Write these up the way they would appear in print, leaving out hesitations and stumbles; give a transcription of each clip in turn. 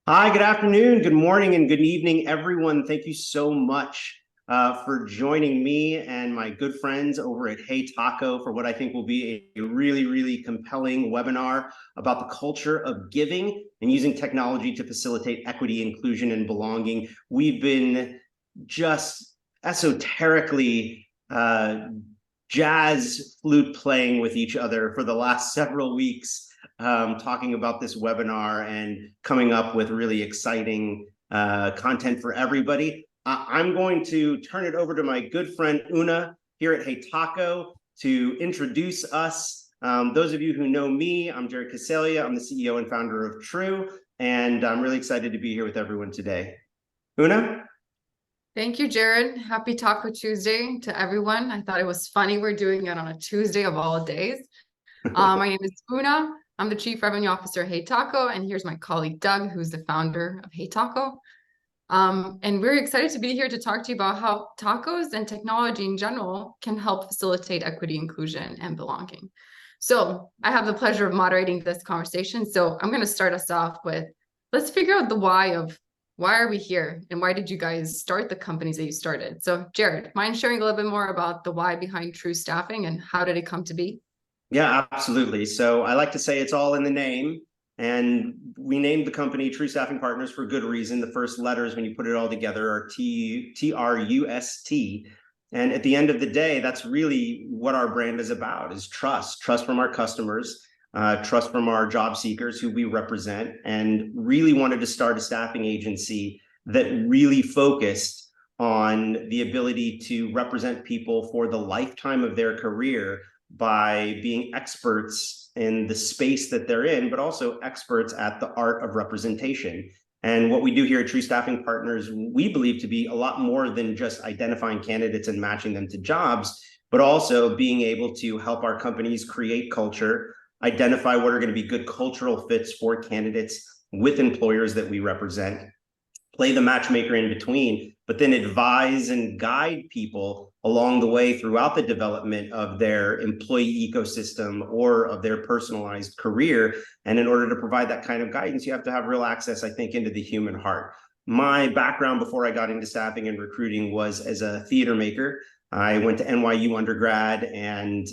Hi, good afternoon, good morning, and good evening, everyone. Thank you so much for joining me and my good friends over at HeyTaco for what I think will be a really, really compelling webinar about the culture of giving and using technology to facilitate equity, inclusion, and belonging. We've been just esoterically jazz flute playing with each other for the last several weeks, talking about this webinar and coming up with really exciting content for everybody. I'm going to turn it over to my good friend Una here at HeyTaco to introduce us. Those of you who know me, I'm Jared Coseglia. I'm the CEO and founder of True, and I'm really excited to be here with everyone today. Una? Thank you, Jared. Happy Taco Tuesday to everyone. I thought it was funny we're doing it on a Tuesday of all days. My name is Una. I'm the Chief Revenue Officer of HeyTaco, and here's my colleague Doug, who's the founder of HeyTaco. And we're excited to be here to talk to you about how tacos and technology in general can help facilitate equity, inclusion, and belonging. So I have the pleasure of moderating this conversation. So I'm going to start us off with, let's figure out the why of why are we here and why did you guys start the companies that you started? So Jared, mind sharing a little bit more about the why behind True Staffing and how did it come to be? Yeah, absolutely. So I like to say it's all in the name. And we named the company True Staffing Partners for good reason. The first letters, when you put it all together, are TRUST. And at the end of the day, that's really what our brand is about, is trust from our customers, trust from our job seekers who we represent, and really wanted to start a staffing agency that really focused on the ability to represent people for the lifetime of their career by being experts in the space that they're in, but also experts at the art of representation. And what we do here at True Staffing Partners, we believe to be a lot more than just identifying candidates and matching them to jobs, but also being able to help our companies create culture, identify what are going to be good cultural fits for candidates with employers that we represent, play the matchmaker in between, but then advise and guide people along the way throughout the development of their employee ecosystem or of their personalized career. And in order to provide that kind of guidance, you have to have real access, I think, into the human heart. My background before I got into staffing and recruiting was as a theater maker. I went to NYU undergrad and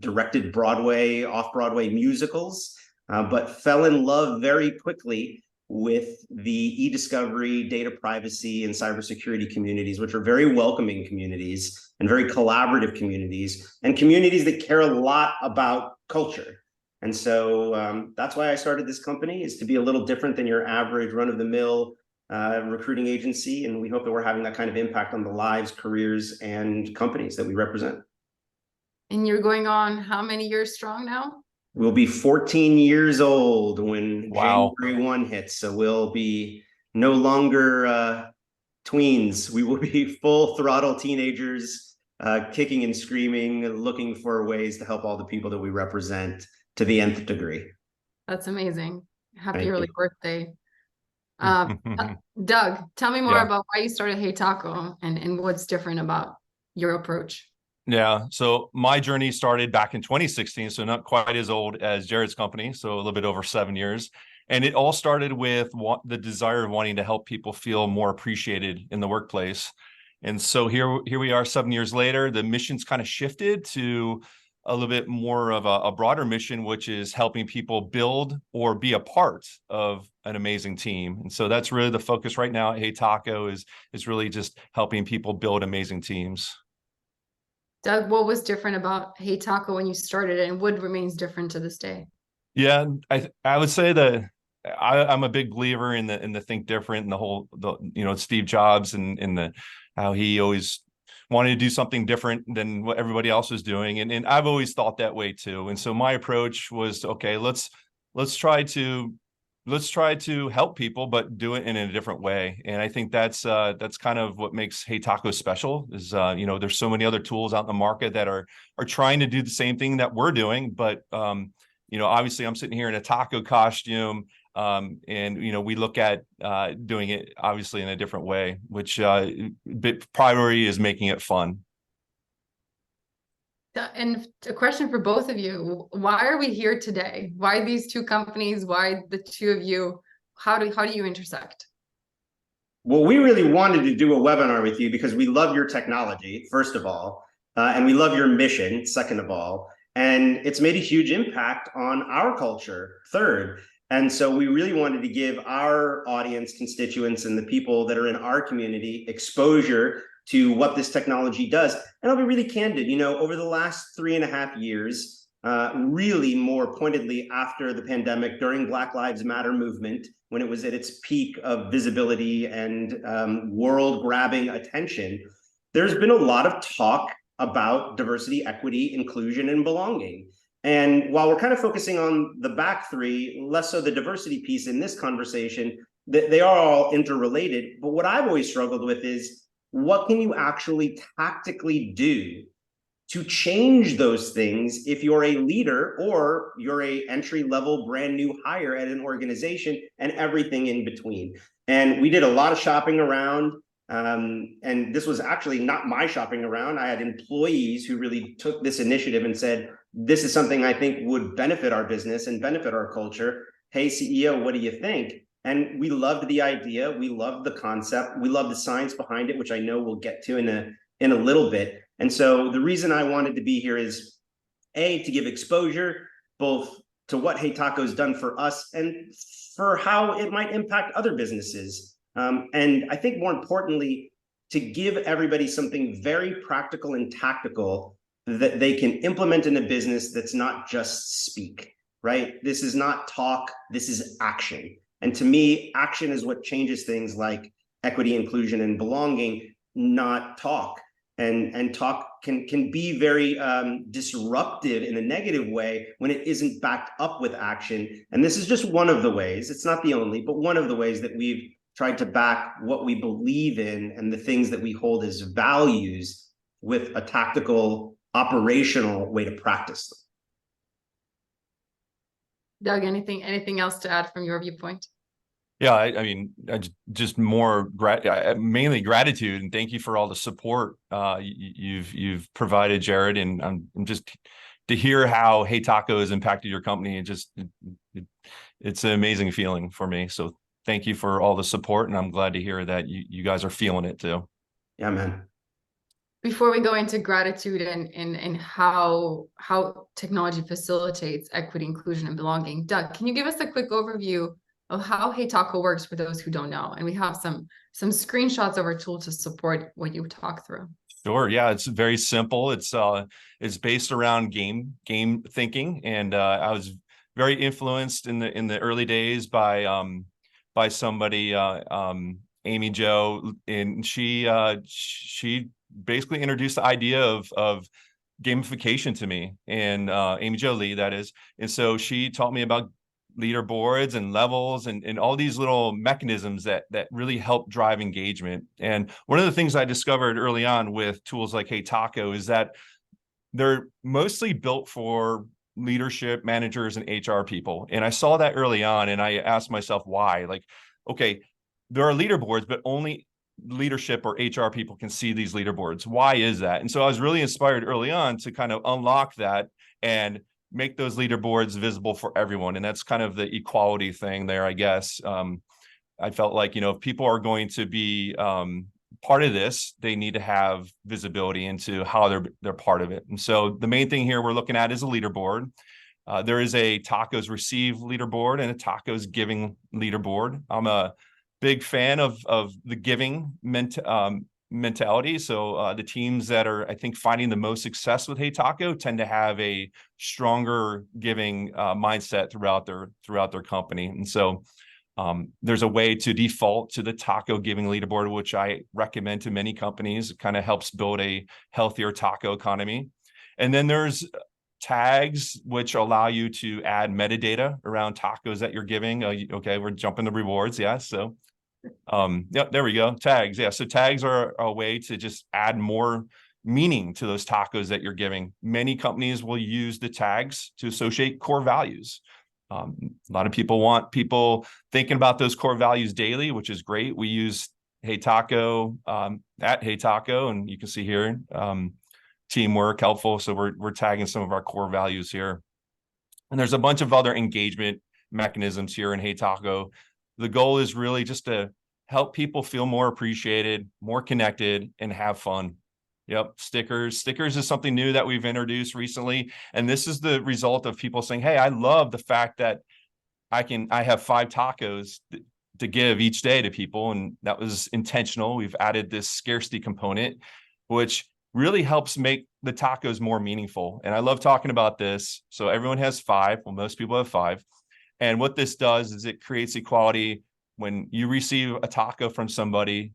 directed Broadway, off-Broadway musicals, but fell in love very quickly with the e-discovery, data privacy, and cybersecurity communities, which are very welcoming communities and very collaborative communities, and communities that care a lot about culture. And so that's why I started this company, is to be a little different than your average run-of-the-mill recruiting agency. And we hope that we're having that kind of impact on the lives, careers, and companies that we represent. And you're going on how many years strong now? We'll be 14 years old when Wow. January 1 hits. So we'll be no longer tweens. We will be full throttle teenagers, kicking and screaming, looking for ways to help all the people that we represent to the nth degree. That's amazing. Happy Thank early you. birthday. Doug, tell me more Yeah. about why you started HeyTaco and what's different about your approach. Yeah. So my journey started back in 2016, so not quite as old as Jared's company, so a little bit over 7 years. And it all started with the desire of wanting to help people feel more appreciated in the workplace. And so here we are 7 years later. The mission's kind of shifted to a little bit more of a broader mission, which is helping people build or be a part of an amazing team. And so that's really the focus right now at HeyTaco is really just helping people build amazing teams. Doug, what was different about HeyTaco when you started and what remains different to this day? Yeah, I would say that I'm a big believer in the think different and the Steve Jobs and the how he always wanted to do something different than what everybody else was doing, and I've always thought that way too. And so my approach was, okay, let's try to help people, but do it in a different way. And I think that's kind of what makes HeyTaco special. Is there's so many other tools out in the market that are trying to do the same thing that we're doing, but obviously I'm sitting here in a taco costume, and we look at doing it obviously in a different way, which priority is making it fun. And a question for both of you, why are we here today? Why these two companies? Why the two of you how do you intersect? Well, we really wanted to do a webinar with you because we love your technology, first of all, and we love your mission, second of all, and it's made a huge impact on our culture, third. And so we really wanted to give our audience, constituents, and the people that are in our community exposure to what this technology does. And I'll be really candid, over the last 3.5 years, really more pointedly after the pandemic, during Black Lives Matter movement, when it was at its peak of visibility and world-grabbing attention, there's been a lot of talk about diversity, equity, inclusion, and belonging. And while we're kind of focusing on the back three, less so the diversity piece in this conversation, they are all interrelated. But what I've always struggled with is, what can you actually tactically do to change those things if you're a leader or you're a entry-level brand new hire at an organization, and everything in between? And we did a lot of shopping around. And this was actually not my shopping around. I had employees who really took this initiative and said, this is something I think would benefit our business and benefit our culture. Hey, CEO, what do you think? And we loved the idea. We loved the concept. We loved the science behind it, which I know we'll get to in a little bit. And so the reason I wanted to be here is, A, to give exposure both to what HeyTaco's done for us and for how it might impact other businesses. And I think more importantly, to give everybody something very practical and tactical that they can implement in a business that's not just speak, right? This is not talk, this is action. And to me, action is what changes things like equity, inclusion, and belonging, not talk. And talk can be very disruptive in a negative way when it isn't backed up with action. And this is just one of the ways, it's not the only, but one of the ways that we've tried to back what we believe in and the things that we hold as values with a tactical, operational way to practice them. Doug, anything else to add from your viewpoint? Yeah, I mean, just more mainly gratitude, and thank you for all the support you've provided, Jared. And I'm just to hear how HeyTaco has impacted your company, and it's an amazing feeling for me. So thank you for all the support, and I'm glad to hear that you guys are feeling it too. Yeah, man. Before we go into gratitude and how technology facilitates equity, inclusion, and belonging, Doug, can you give us a quick overview of how HeyTaco works for those who don't know? And we have some screenshots of our tool to support what you talk through. Sure. Yeah, it's very simple. It's based around game thinking, and I was very influenced in the early days by somebody, Amy Jo, and she basically introduced the idea of gamification to me, and Amy Jo Lee, that is. And so she taught me about leaderboards and levels and all these little mechanisms that really help drive engagement. And one of the things I discovered early on with tools like HeyTaco is that they're mostly built for leadership, managers, and HR people. And I saw that early on, and I asked myself why. Like, okay, there are leaderboards, but only leadership or HR people can see these leaderboards. Why is that? And so I was really inspired early on to kind of unlock that and make those leaderboards visible for everyone. And that's kind of the equality thing there, I guess. I felt like, if people are going to be part of this, they need to have visibility into how they're part of it. And so the main thing here we're looking at is a leaderboard. There is a Tacos Receive leaderboard and a Tacos Giving leaderboard. I'm a big fan of the giving mentality. So the teams that are, I think, finding the most success with HeyTaco tend to have a stronger giving mindset throughout their company. And so there's a way to default to the taco giving leaderboard, which I recommend to many companies. It kind of helps build a healthier taco economy. And then there's tags, which allow you to add metadata around tacos that you're giving. Okay, we're jumping to rewards. Yeah. So yep, there we go. Tags. Yeah. So tags are a way to just add more meaning to those tacos that you're giving. Many companies will use the tags to associate core values. A lot of people want people thinking about those core values daily, which is great. We use HeyTaco at HeyTaco, and you can see here teamwork, helpful. So we're tagging some of our core values here. And there's a bunch of other engagement mechanisms here in HeyTaco the goal is really just to help people feel more appreciated, more connected, and have fun. Yep. Stickers is something new that we've introduced recently. And this is the result of people saying, hey, I love the fact that I have 5 tacos to give each day to people. And that was intentional. We've added this scarcity component, which really helps make the tacos more meaningful. And I love talking about this. So everyone has 5. Well, most people have 5. And what this does is it creates equality. When you receive a taco from somebody,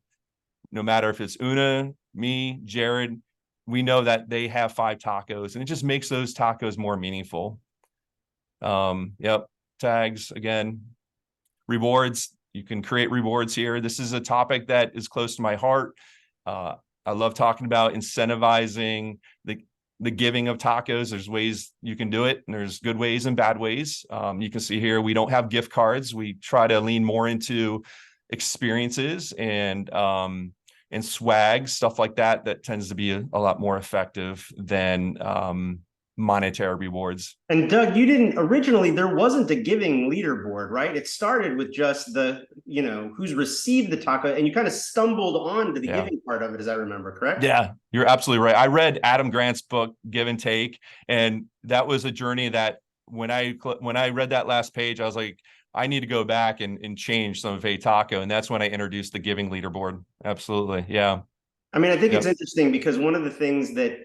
no matter if it's Una, me, Jared, we know that they have 5 tacos, and it just makes those tacos more meaningful. Yep. Tags again, rewards. You can create rewards here. This is a topic that is close to my heart. I love talking about incentivizing the giving of tacos. There's ways you can do it, and there's good ways and bad ways. You can see here, we don't have gift cards. We try to lean more into experiences and swag, stuff like that. That tends to be a lot more effective than monetary rewards. And Doug, you didn't originally, there wasn't a giving leaderboard, right? It started with just the, who's received the taco, and you kind of stumbled on to the giving part of it, as I remember, correct? Yeah, you're absolutely right. I read Adam Grant's book, Give and Take, and that was a journey that when I read that last page, I was like, I need to go back and change some of HeyTaco. And that's when I introduced the giving leaderboard. Absolutely. Yeah. I mean, I think it's interesting because one of the things that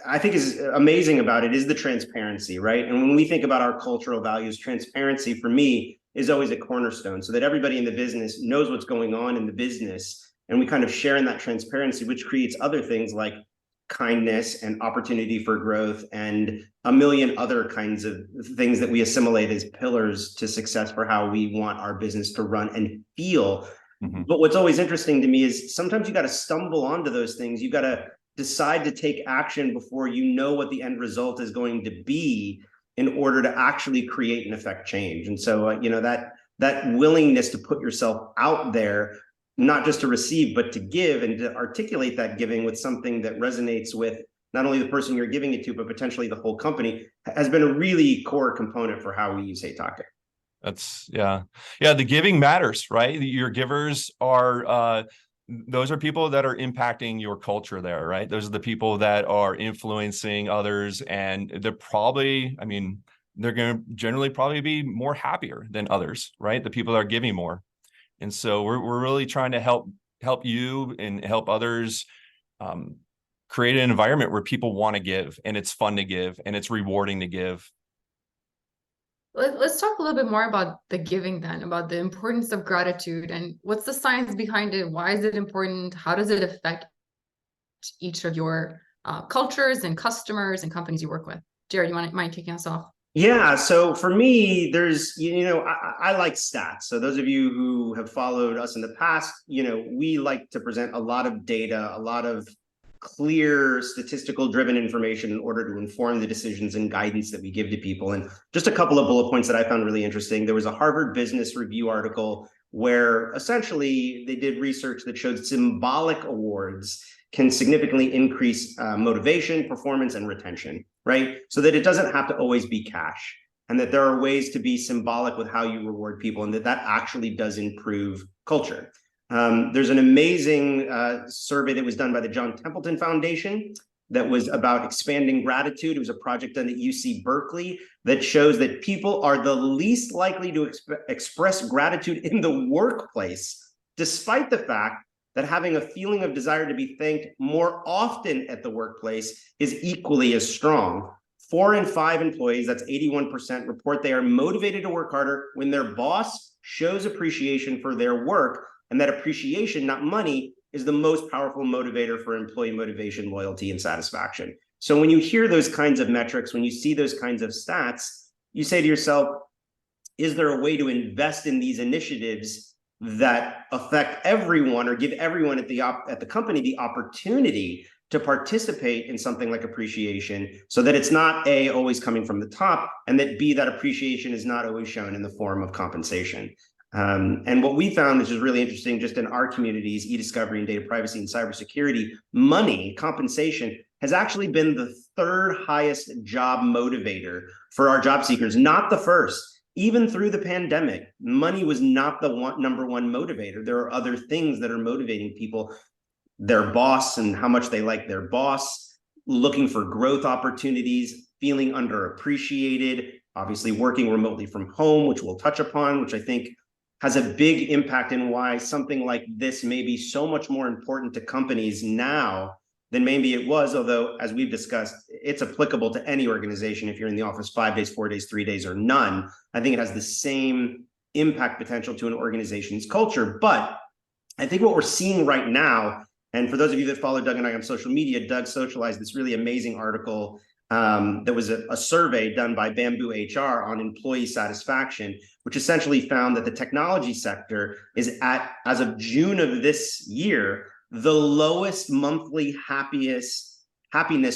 I think is amazing about it is the transparency, right? And when we think about our cultural values, transparency for me is always a cornerstone, so that everybody in the business knows what's going on in the business. And we kind of share in that transparency, which creates other things like kindness and opportunity for growth and a million other kinds of things that we assimilate as pillars to success for how we want our business to run and feel. But what's always interesting to me is sometimes you got to stumble onto those things. You got to decide to take action before you know what the end result is going to be in order to actually create and affect change. And so, that willingness to put yourself out there, not just to receive, but to give, and to articulate that giving with something that resonates with not only the person you're giving it to, but potentially the whole company, has been a really core component for how we use HeyTaco. That's the giving matters, right? Your givers are those are people that are impacting your culture there, right? Those are the people that are influencing others, and they're probably, they're going to generally probably be more happier than others, right? The people that are giving more. And so we're really trying to help you and help others create an environment where people want to give, and it's fun to give, and it's rewarding to give. Let's talk a little bit more about the giving then, about the importance of gratitude, and what's the science behind it? Why is it important? How does it affect each of your cultures and customers and companies you work with? Jared, you mind kicking us off? Yeah, so for me, there's, I like stats. So those of you who have followed us in the past, we like to present a lot of data, a lot of clear statistical driven information in order to inform the decisions and guidance that we give to people. And just a couple of bullet points that I found really interesting. There was a Harvard Business Review article where essentially they did research that showed symbolic awards can significantly increase motivation, performance, and retention, right? So that it doesn't have to always be cash, and that there are ways to be symbolic with how you reward people, and that actually does improve culture. There's an amazing survey that was done by the John Templeton Foundation that was about expanding gratitude. It was a project done at UC Berkeley that shows that people are the least likely to express gratitude in the workplace, despite the fact that having a feeling of desire to be thanked more often at the workplace is equally as strong. 4 in 5 employees, that's 81%, report they are motivated to work harder when their boss shows appreciation for their work. And that appreciation, not money, is the most powerful motivator for employee motivation, loyalty, and satisfaction. So when you hear those kinds of metrics, when you see those kinds of stats, you say to yourself, is there a way to invest in these initiatives that affect everyone, or give everyone at the company the opportunity to participate in something like appreciation, so that it's not A, always coming from the top, and that B, that appreciation is not always shown in the form of compensation. And what we found, which is really interesting, just in our communities, e-discovery and data privacy and cybersecurity, money, compensation, has actually been the 3rd highest job motivator for our job seekers, not the first. even through the pandemic, money was not the number one motivator. There are other things that are motivating people, their boss and how much they like their boss, looking for growth opportunities, feeling underappreciated, obviously working remotely from home, which we'll touch upon, which I think has a big impact in why something like this may be so much more important to companies now than maybe it was, although, as we've discussed, it's applicable to any organization if you're in the office 5 days, 4 days, 3 days, or none. I think it has the same impact potential to an organization's culture. But I think what we're seeing right now, and for those of you that follow Doug and I on social media, Doug socialized this really amazing article that was a survey done by Bamboo HR on employee satisfaction, which essentially found that the technology sector is at, as of June of this year, the lowest monthly happiness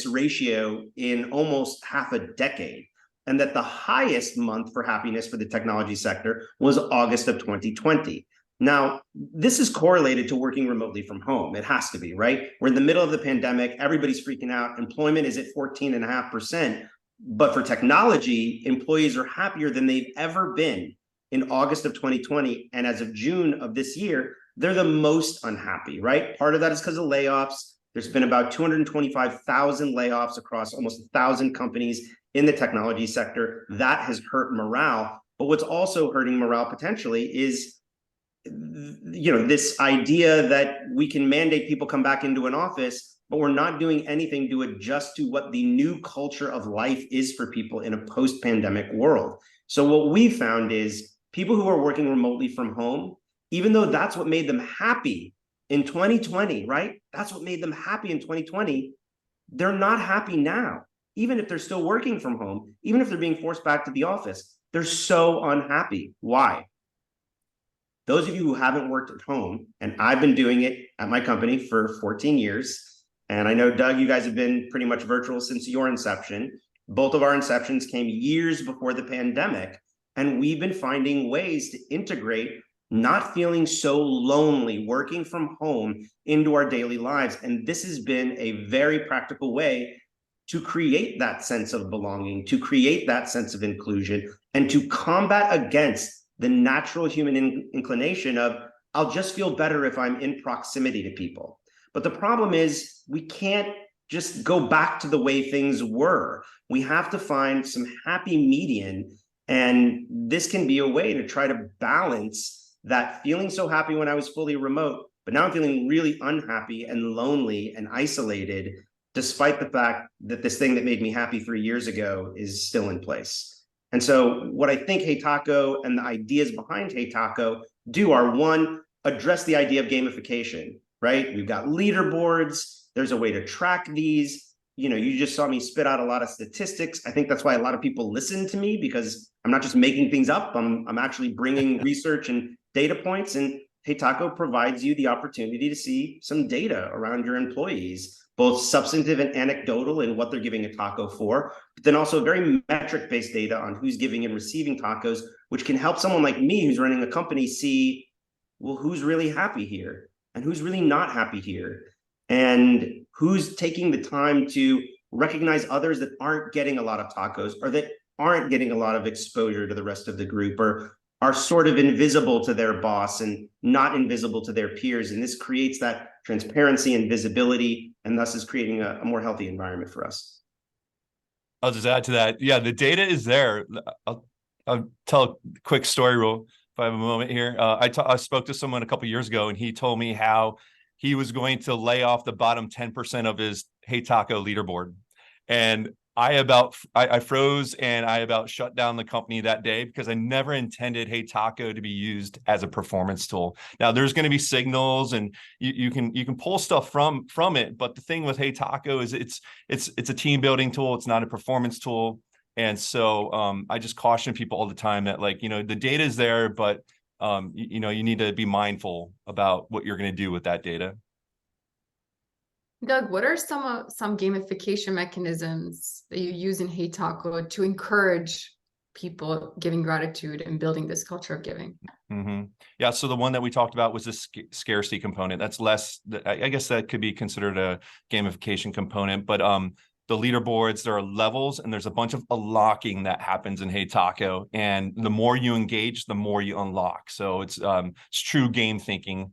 ratio in almost half a decade. And that the highest month for happiness for the technology sector was August of 2020. Now, this is correlated to working remotely from home. It has to be, right? We're in the middle of the pandemic. Everybody's freaking out. Employment is at 14.5%. But for technology, employees are happier than they've ever been in August of 2020. And as of June of this year, they're the most unhappy, right? Part of that is because of layoffs. There's been about 225,000 layoffs across almost 1,000 companies in the technology sector. That has hurt morale. But what's also hurting morale potentially is this idea that we can mandate people come back into an office, but we're not doing anything to adjust to what the new culture of life is for people in a post-pandemic world. So what we found is people who are working remotely from home, even though that's what made them happy in 2020, right? That's what made them happy in 2020. They're not happy now, even if they're still working from home, even if they're being forced back to the office. They're so unhappy. Why? Those of you who haven't worked at home, and I've been doing it at my company for 14 years, and I know, Doug, you guys have been pretty much virtual since your inception. Both of our inceptions came years before the pandemic, and we've been finding ways to integrate not feeling so lonely working from home into our daily lives. And this has been a very practical way to create that sense of belonging, to create that sense of inclusion, and to combat against the natural human inclination of, I'll just feel better if I'm in proximity to people. But the problem is we can't just go back to the way things were. We have to find some happy median. And this can be a way to try to balance that feeling so happy when I was fully remote, but now I'm feeling really unhappy and lonely and isolated, despite the fact that this thing that made me happy 3 years ago is still in place. And so what I think HeyTaco and the ideas behind HeyTaco do are, one, address the idea of gamification, right? We've got leaderboards. There's a way to track these. You just saw me spit out a lot of statistics. I think that's why a lot of people listen to me, because I'm not just making things up. I'm actually bringing research and data points, and HeyTaco provides you the opportunity to see some data around your employees, both substantive and anecdotal in what they're giving a taco for, but then also very metric-based data on who's giving and receiving tacos, which can help someone like me who's running a company see, well, who's really happy here and who's really not happy here, and who's taking the time to recognize others that aren't getting a lot of tacos or that aren't getting a lot of exposure to the rest of the group, or are sort of invisible to their boss and not invisible to their peers. And this creates that transparency and visibility, and thus is creating a more healthy environment for us. I'll just add to that. Yeah, the data is there. I'll tell a quick story if I have a moment here. I spoke to someone a couple of years ago, and he told me how he was going to lay off the bottom 10% of his HeyTaco leaderboard. And I froze and I about shut down the company that day, because I never intended HeyTaco to be used as a performance tool. Now there's going to be signals, and you can pull stuff from it. But the thing with HeyTaco is it's a team building tool. It's not a performance tool. And so I just caution people all the time that, the data is there, but you need to be mindful about what you're going to do with that data. Doug, what are some gamification mechanisms that you use in HeyTaco to encourage people giving gratitude and building this culture of giving? Mm-hmm. Yeah, so the one that we talked about was the scarcity component. That's less, I guess that could be considered a gamification component, but the leaderboards, there are levels, and there's a bunch of unlocking that happens in HeyTaco. And the more you engage, the more you unlock. So it's true game thinking.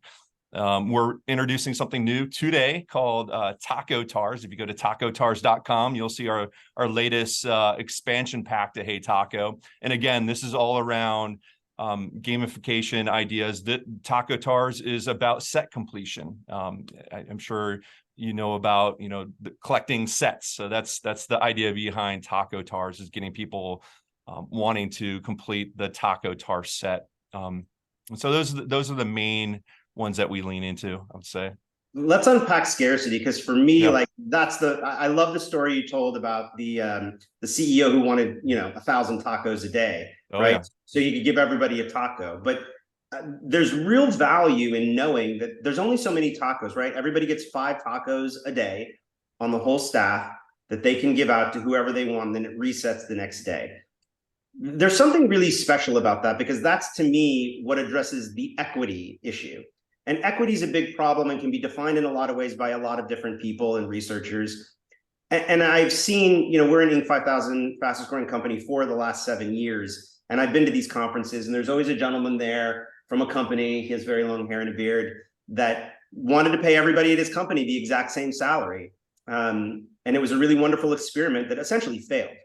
We're introducing something new today called Taco Tars. If you go to tacotars.com, you'll see our latest expansion pack to HeyTaco. And again, this is all around gamification ideas. That Taco Tars is about set completion. I'm sure you know about, the collecting sets. So that's the idea behind Taco Tars, is getting people wanting to complete the Taco Tar set. So those are the main ones that we lean into, I would say. Let's unpack scarcity, because for me, Yeah. like I love the story you told about the CEO who wanted 1,000 tacos a day, right? Yeah. So you could give everybody a taco, but there's real value in knowing that there's only so many tacos, right? Everybody gets 5 tacos a day on the whole staff that they can give out to whoever they want, and then it resets the next day. There's something really special about that, because that's, to me, what addresses the equity issue. And equity is a big problem and can be defined in a lot of ways by a lot of different people and researchers. And I've seen, we're an Inc. 5000 fastest growing company for the last 7 years. And I've been to these conferences, and there's always a gentleman there from a company, he has very long hair and a beard, that wanted to pay everybody at his company the exact same salary. And it was a really wonderful experiment that essentially failed,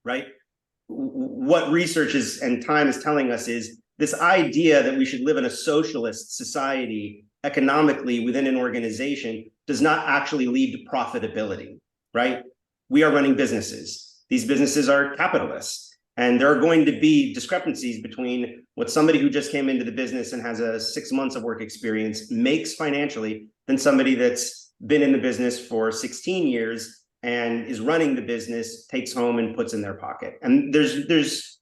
right? What research and time is telling us is this idea that we should live in a socialist society economically within an organization does not actually lead to profitability, right? We are running businesses. These businesses are capitalists. And there are going to be discrepancies between what somebody who just came into the business and has a 6 months of work experience makes financially than somebody that's been in the business for 16 years and is running the business, takes home and puts in their pocket. And there's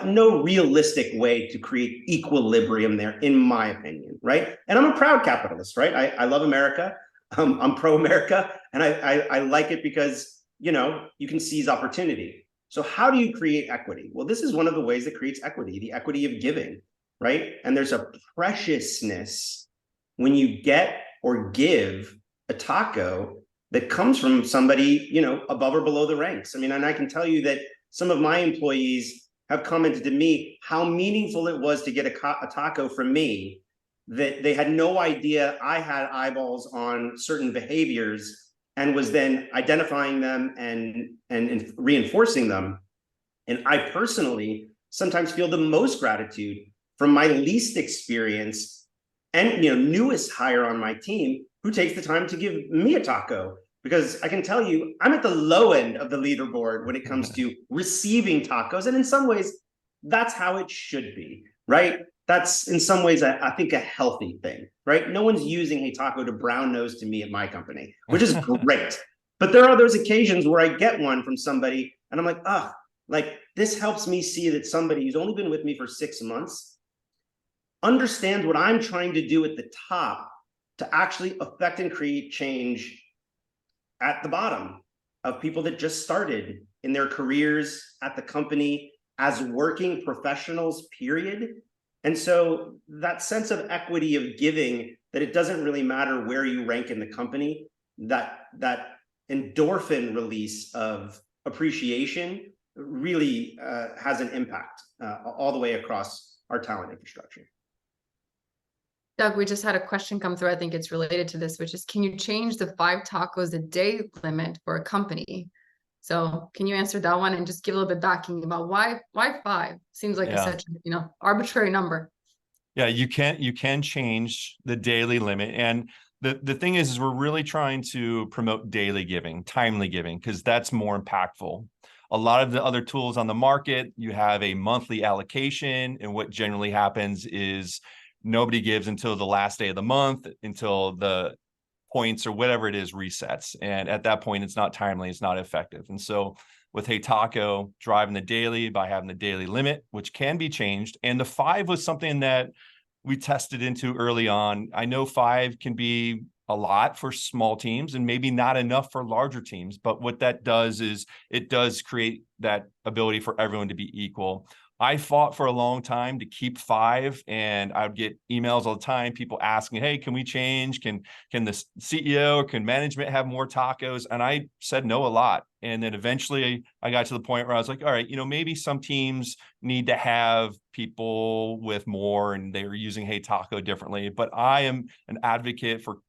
no realistic way to create equilibrium there, in my opinion, right? And I'm a proud capitalist, right? I love America. I'm pro-America, and I like it because, you can seize opportunity. So how do you create equity? Well, this is one of the ways that creates equity, the equity of giving, right? And there's a preciousness when you get or give a taco that comes from somebody, above or below the ranks. I mean, and I can tell you that some of my employees have commented to me how meaningful it was to get a taco from me, that they had no idea I had eyeballs on certain behaviors and was then identifying them and reinforcing them. And I personally sometimes feel the most gratitude from my least experienced and newest hire on my team, who takes the time to give me a taco, because I can tell you I'm at the low end of the leaderboard when it comes to receiving tacos. And in some ways, that's how it should be, right? That's in some ways, I think, a healthy thing, right? No one's using HeyTaco to brown nose to me at my company, which is great. But there are those occasions where I get one from somebody and I'm like, this helps me see that somebody who's only been with me for 6 months understands what I'm trying to do at the top to actually affect and create change at the bottom of people that just started in their careers at the company as working professionals, period. And so that sense of equity of giving, that it doesn't really matter where you rank in the company, that endorphin release of appreciation really has an impact all the way across our talent infrastructure. Doug, we just had a question come through. I think it's related to this, which is, can you change the 5 tacos a day limit for a company? So can you answer that one and just give a little bit backing about why 5? Seems like such arbitrary number. Yeah, you can change the daily limit. And the thing is we're really trying to promote daily giving, timely giving, because that's more impactful. A lot of the other tools on the market, you have a monthly allocation, and what generally happens is nobody gives until the last day of the month, until the points or whatever it is resets. And at that point, it's not timely, it's not effective. And so with HeyTaco, driving the daily by having the daily limit, which can be changed. And the 5 was something that we tested into early on. I know 5 can be a lot for small teams and maybe not enough for larger teams. But what that does is it does create that ability for everyone to be equal. I fought for a long time to keep 5, and I would get emails all the time, people asking, hey, can we change? Can the CEO or can management have more tacos? And I said no a lot. And then eventually I got to the point where I was like, all right, maybe some teams need to have people with more and they were using HeyTaco differently. But I am an advocate for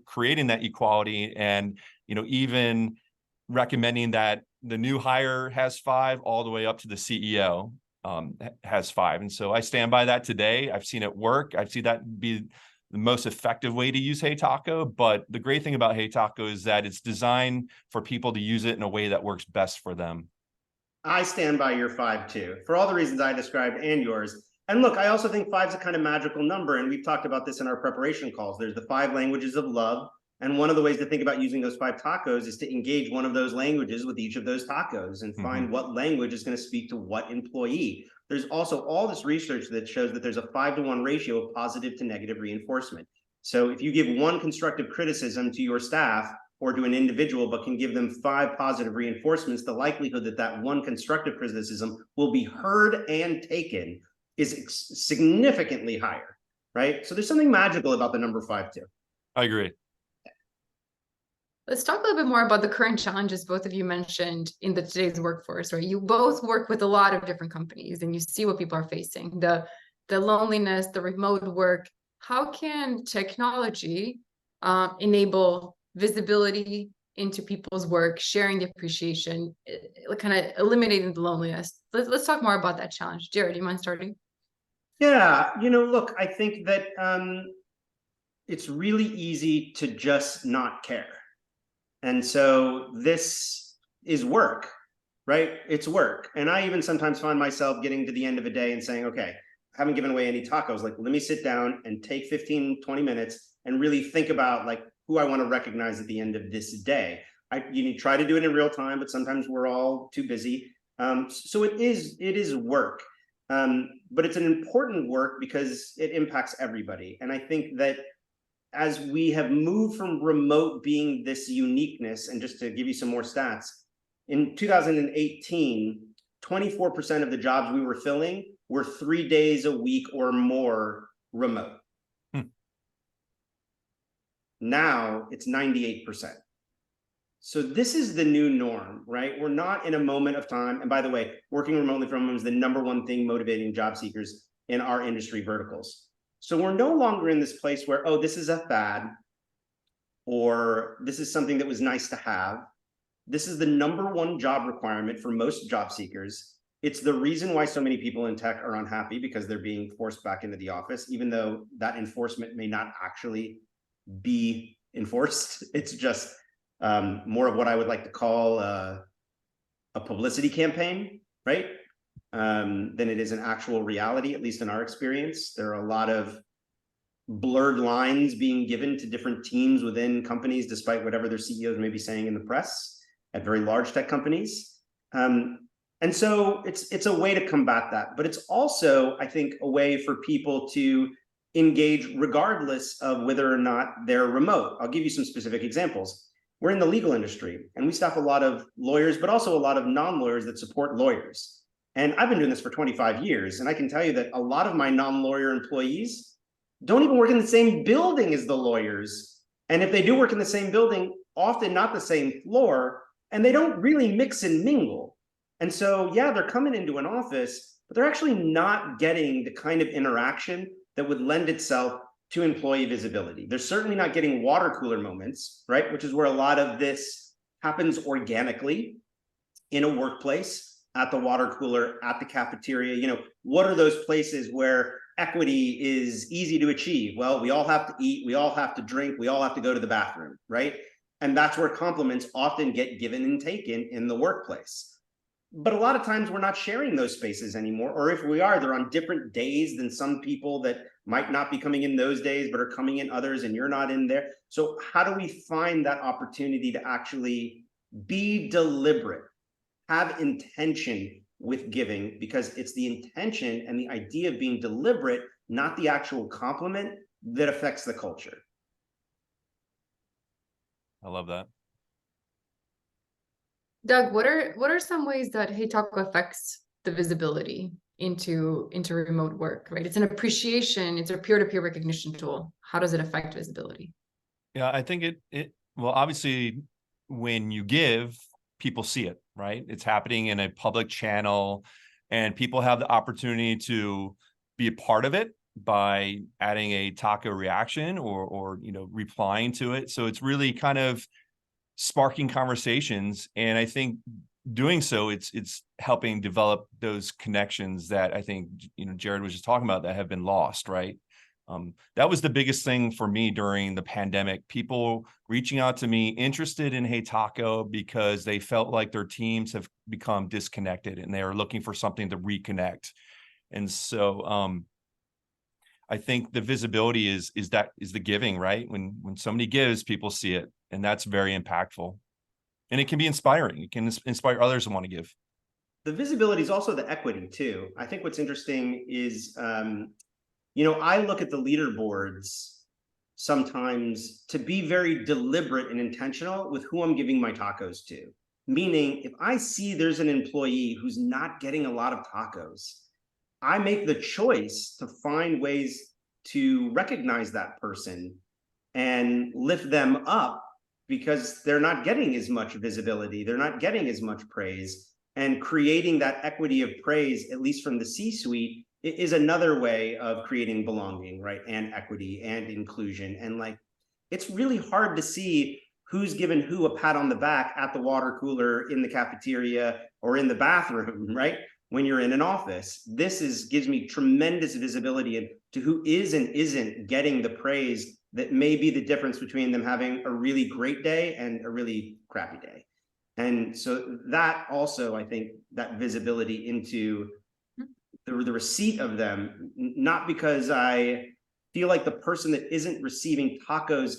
creating that equality, and, even recommending that the new hire has 5 all the way up to the CEO has 5. And so I stand by that today. I've seen it work. I've seen that be the most effective way to use HeyTaco. But the great thing about HeyTaco is that it's designed for people to use it in a way that works best for them. I stand by your 5 too, for all the reasons I described and yours. And look, I also think 5 is a kind of magical number. And we've talked about this in our preparation calls. There's the 5 languages of love. And one of the ways to think about using those 5 tacos is to engage one of those languages with each of those tacos and find what language is going to speak to what employee. There's also all this research that shows that there's a 5-to-1 ratio of positive to negative reinforcement. So if you give 1 constructive criticism to your staff or to an individual, but can give them 5 positive reinforcements, the likelihood that that 1 constructive criticism will be heard and taken is significantly higher, right? So there's something magical about the number 5 too. I agree. Let's talk a little bit more about the current challenges both of you mentioned in today's workforce, right? You both work with a lot of different companies and you see what people are facing, the loneliness, the remote work. How can technology enable visibility into people's work, sharing the appreciation, kind of eliminating the loneliness? Let's talk more about that challenge. Jared, do you mind starting? Yeah, look, I think that it's really easy to just not care. And so this is work, right? It's work. And I even sometimes find myself getting to the end of a day and saying, okay, I haven't given away any tacos. Like, let me sit down and take 15, 20 minutes and really think about like who I want to recognize at the end of this day. You try to do it in real time, but sometimes we're all too busy. So it is work. But it's an important work because it impacts everybody. And I think that as we have moved from remote being this uniqueness, and just to give you some more stats, in 2018, 24% of the jobs we were filling were 3 days a week or more remote. Now it's 98%. So this is the new norm, right? We're not in a moment of time. And by the way, working remotely from home is the #1 thing motivating job seekers in our industry verticals. So we're no longer in this place where, oh, this is a fad, or this is something that was nice to have. This is the #1 job requirement for most job seekers. It's the reason why so many people in tech are unhappy, because they're being forced back into the office, even though that enforcement may not actually be enforced. It's just more of what I would like to call a publicity campaign, right? Than it is an actual reality, at least in our experience. There are a lot of blurred lines being given to different teams within companies, despite whatever their CEOs may be saying in the press at very large tech companies. And so it's a way to combat that, but it's also, I think, a way for people to engage regardless of whether or not they're remote. I'll give you some specific examples. We're in the legal industry and we staff a lot of lawyers, but also a lot of non-lawyers that support lawyers. And I've been doing this for 25 years. And I can tell you that a lot of my non-lawyer employees don't even work in the same building as the lawyers. And if they do work in the same building, often not the same floor, and they don't really mix and mingle. And so, yeah, they're coming into an office, but they're actually not getting the kind of interaction that would lend itself to employee visibility. They're certainly not getting water cooler moments, right? Which is where a lot of this happens organically in a workplace, at the water cooler, at the cafeteria. What are those places where equity is easy to achieve? Well, we all have to eat, we all have to drink, we all have to go to the bathroom, right? And that's where compliments often get given and taken in the workplace. But a lot of times we're not sharing those spaces anymore, or if we are, they're on different days than some people that might not be coming in those days, but are coming in others, and you're not in there. So how do we find that opportunity to actually be deliberate, have intention with giving? Because it's the intention and the idea of being deliberate, not the actual compliment, that affects the culture. I love that. Doug, what are some ways that HeyTaco affects the visibility into remote work, right? It's an appreciation, it's a peer-to-peer recognition tool. How does it affect visibility? Yeah, I think well, obviously when you give, people see it, right? It's happening in a public channel and people have the opportunity to be a part of it by adding a taco reaction or replying to it. So it's really kind of sparking conversations. And I think doing so, it's helping develop those connections that I think, Jared was just talking about that have been lost, right? That was the biggest thing for me during the pandemic. People reaching out to me interested in HeyTaco because they felt like their teams have become disconnected and they are looking for something to reconnect. And so I think the visibility is the giving, right? When somebody gives, people see it, and that's very impactful. And it can be inspiring. It can inspire others to want to give. The visibility is also the equity too. I think what's interesting is I look at the leaderboards sometimes to be very deliberate and intentional with who I'm giving my tacos to. Meaning, if I see there's an employee who's not getting a lot of tacos, I make the choice to find ways to recognize that person and lift them up because they're not getting as much visibility, they're not getting as much praise, and creating that equity of praise, at least from the C-suite, is another way of creating belonging, right? And equity and inclusion. And it's really hard to see who's given who a pat on the back at the water cooler, in the cafeteria, or in the bathroom, right? When you're in an office. This gives me tremendous visibility into who is and isn't getting the praise that may be the difference between them having a really great day and a really crappy day. And so that also, I think, that visibility into the receipt of them, not because I feel like the person that isn't receiving tacos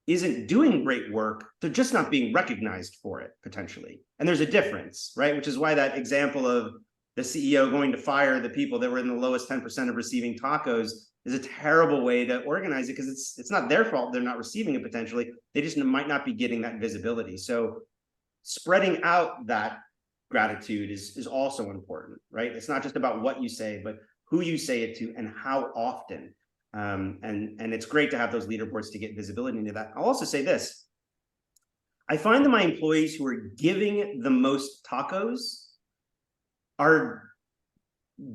isn't doing great work, they're just not being recognized for it, potentially. And there's a difference, right? Which is why that example of the CEO going to fire the people that were in the lowest 10% of receiving tacos is a terrible way to organize it, because it's not their fault they're not receiving it potentially. They just might not be getting that visibility. So spreading out that gratitude is also important, right? It's not just about what you say, but who you say it to and how often. And it's great to have those leaderboards to get visibility into that. I'll also say this. I find that my employees who are giving the most tacos are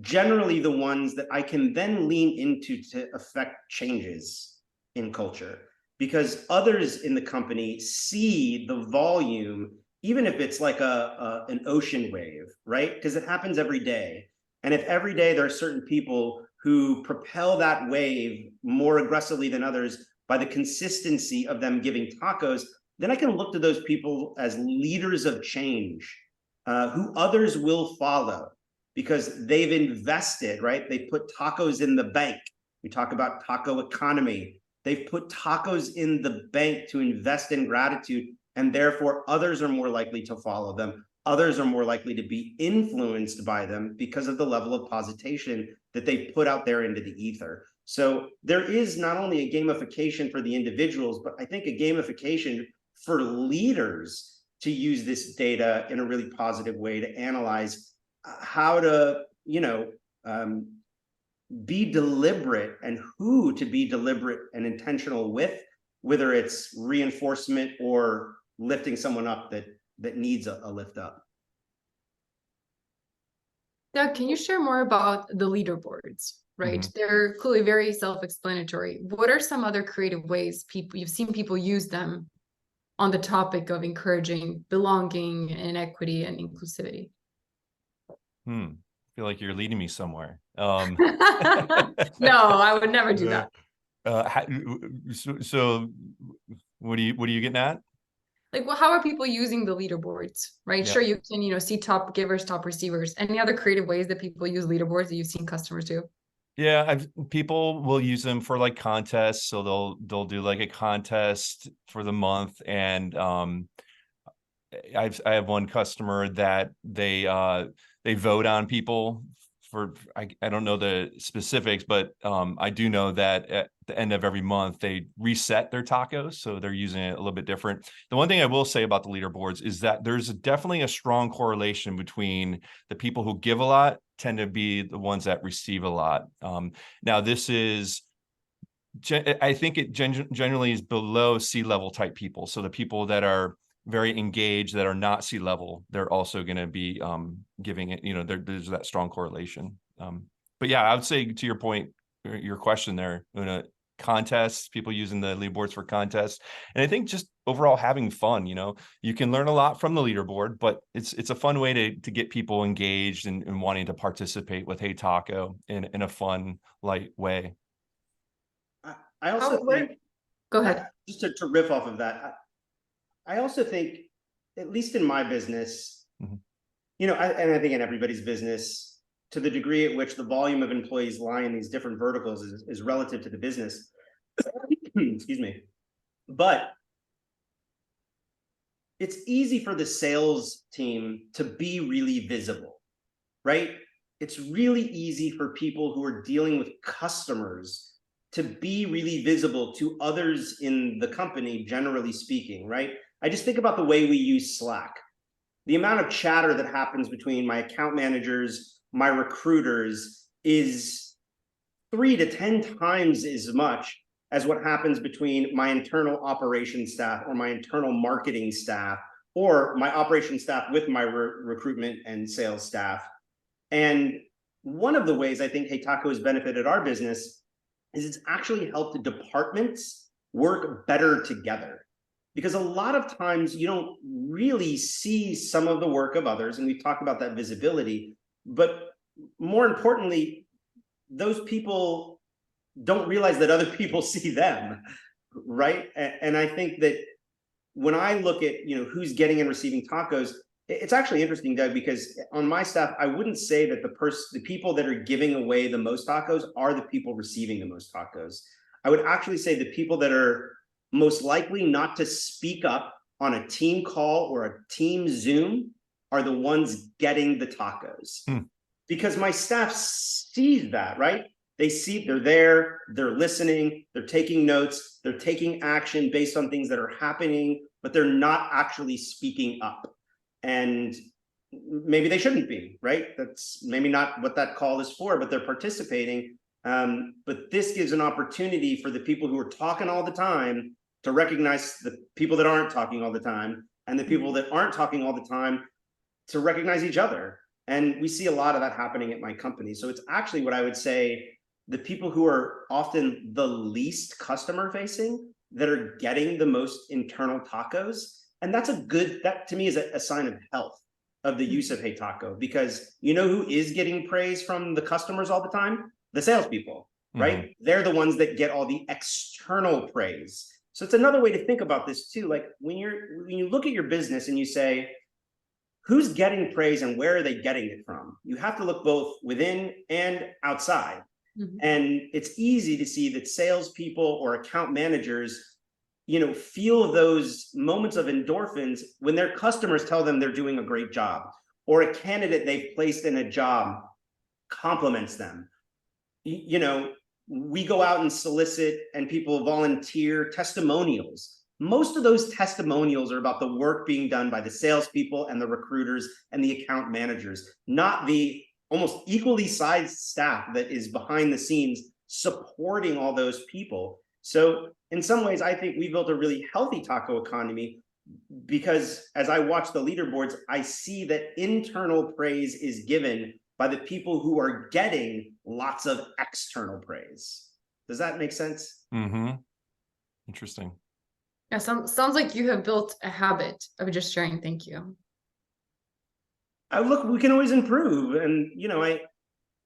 generally the ones that I can then lean into to affect changes in culture, because others in the company see the volume, even if it's like an ocean wave, right? Because it happens every day. And if every day there are certain people who propel that wave more aggressively than others by the consistency of them giving tacos, then I can look to those people as leaders of change, who others will follow because they've invested, right? They put tacos in the bank. We talk about taco economy. They've put tacos in the bank to invest in gratitude, and therefore others are more likely to follow them. Others are more likely to be influenced by them because of the level of positation that they put out there into the ether. So there is not only a gamification for the individuals, but I think a gamification for leaders to use this data in a really positive way to analyze how to, be deliberate and who to be deliberate and intentional with, whether it's reinforcement or lifting someone up that needs a lift up. Doug, can you share more about the leaderboards, right? Mm-hmm. They're clearly very self-explanatory. What are some other creative ways you've seen people use them on the topic of encouraging belonging and equity and inclusivity? I feel like you're leading me somewhere. No, I would never do that. So what are you getting at? Like, well, how are people using the leaderboards, right? Yeah. Sure, you can, see top givers, top receivers. Any other creative ways that people use leaderboards that you've seen customers do? Yeah, people will use them for like contests. So they'll do like a contest for the month, and I have one customer that they vote on people for, I don't know the specifics, but I do know that at the end of every month they reset their tacos, so they're using it a little bit different. The one thing I will say about the leaderboards is that there's definitely a strong correlation between the people who give a lot tend to be the ones that receive a lot. Now this is, I think it generally is below C-level type people. So the people that are very engaged, that are not C-level, they're also going to be giving it, there's that strong correlation. But yeah, I would say to your point, your question there, Una, contests, people using the leaderboards for contests. And I think just overall having fun, you can learn a lot from the leaderboard, but it's a fun way to get people engaged and wanting to participate with HeyTaco in a fun, light way. I also think, go ahead. Just to riff off of that, I also think, at least in my business, and I think in everybody's business, to the degree at which the volume of employees lie in these different verticals is relative to the business. Excuse me. But it's easy for the sales team to be really visible, right? It's really easy for people who are dealing with customers to be really visible to others in the company, generally speaking, right? I just think about the way we use Slack. The amount of chatter that happens between my account managers, my recruiters, is 3 to 10 times as much as what happens between my internal operations staff or my internal marketing staff or my operations staff with my recruitment and sales staff. And one of the ways I think HeyTaco has benefited our business is it's actually helped the departments work better together. Because a lot of times you don't really see some of the work of others, and we've talked about that visibility, but more importantly, those people don't realize that other people see them, right? And I think that when I look at who's getting and receiving tacos, it's actually interesting, Doug, because on my staff, I wouldn't say that the people that are giving away the most tacos are the people receiving the most tacos. I would actually say the people that are most likely not to speak up on a team call or a team Zoom are the ones getting the tacos. Because my staff sees that, right? They see they're there, they're listening, they're taking notes, they're taking action based on things that are happening, but they're not actually speaking up. And maybe they shouldn't be, right? That's maybe not what that call is for, but they're participating. But this gives an opportunity for the people who are talking all the time to recognize the people that aren't talking all the time, and the people that aren't talking all the time to recognize each other. And we see a lot of that happening at my company. So it's actually what I would say, the people who are often the least customer facing that are getting the most internal tacos. And that's that to me is a sign of health of the use of HeyTaco, because who is getting praise from the customers all the time? The salespeople, right? They're the ones that get all the external praise. So it's another way to think about this too. Like when you look at your business and you say, who's getting praise and where are they getting it from? You have to look both within and outside. And it's easy to see that salespeople or account managers, feel those moments of endorphins when their customers tell them they're doing a great job, or a candidate they've placed in a job compliments them. We go out and solicit and people volunteer testimonials. Most of those testimonials are about the work being done by the salespeople and the recruiters and the account managers, not the almost equally sized staff that is behind the scenes supporting all those people. So in some ways, I think we built a really healthy taco economy, because as I watch the leaderboards, I see that internal praise is given by the people who are getting lots of external praise. Does that make sense? Interesting. Yeah, sounds like you have built a habit of just sharing thank you. Look, we can always improve. And,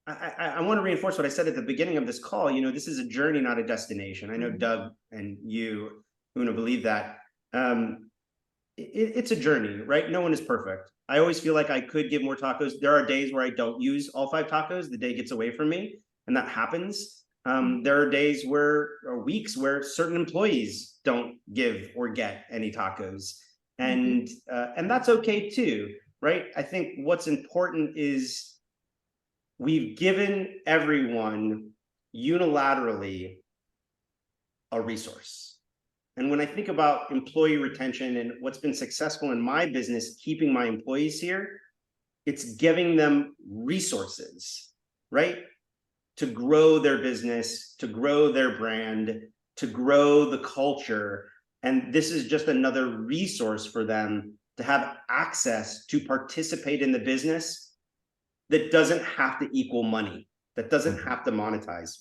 I want to reinforce what I said at the beginning of this call. This is a journey, not a destination. I know Doug and you, Una, believe that. It's a journey, right? No one is perfect. I always feel like I could give more tacos. There are days where I don't use all 5 tacos. The day gets away from me, and that happens. There are days or weeks where certain employees don't give or get any tacos, and that's okay too, right? I think what's important is we've given everyone unilaterally a resource. And when I think about employee retention and what's been successful in my business, keeping my employees here, It's giving them resources, right? To grow their business, to grow their brand, to grow the culture. And this is just another resource for them to have access to participate in the business that doesn't have to equal money, that doesn't have to monetize.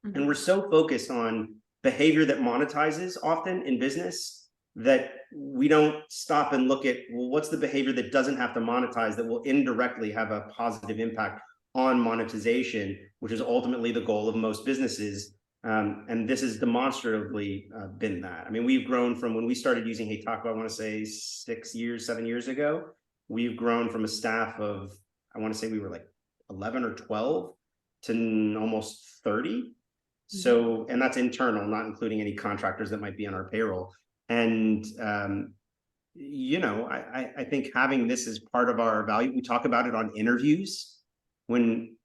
And we're so focused on behavior that monetizes often in business that we don't stop and look at, well, what's the behavior that doesn't have to monetize that will indirectly have a positive impact on monetization, which is ultimately the goal of most businesses. And this has demonstratively been that. I mean, we've grown from when we started using HeyTaco, I want to say 7 years ago, we've grown from a staff of, I want to say we were like 11 or 12 to almost 30. So, and that's internal, not including any contractors that might be on our payroll. And, you know, I think having this as part of our value, we talk about it on interviews when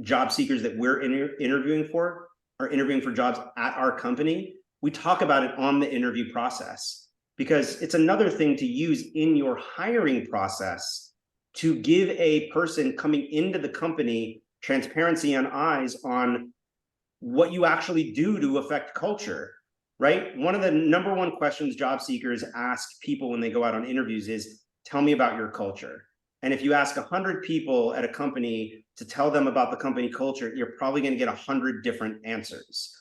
job seekers that we're interviewing for are interviewing for jobs at our company. We talk about it on the interview process because it's another thing to use in your hiring process to give a person coming into the company transparency and eyes on what you actually do to affect culture, right? One of the number one questions job seekers ask people when they go out on interviews is, tell me about your culture. And if you ask 100 people at a company to tell them about the company culture, you're probably going to get 100 different answers.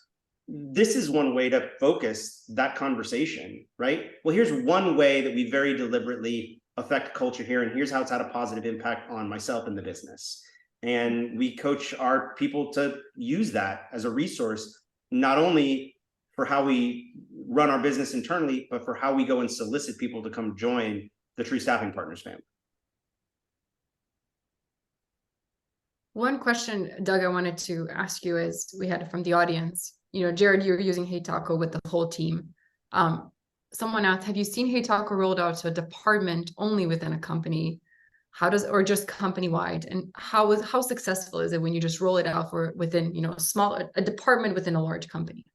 This is one way to focus that conversation, right? Well, here's one way that we very deliberately affect culture here, and here's how it's had a positive impact on myself and the business. And we coach our people to use that as a resource, not only for how we run our business internally, but for how we go and solicit people to come join the True Staffing Partners family. One question, Doug, I wanted to ask you is, we had it from the audience. You know, Jared, you're using HeyTaco with the whole team. Someone asked, have you seen HeyTaco rolled out to a department only within a company? How does, or just company-wide? And how successful is it when you just roll it out for within, you know, a department within a large company?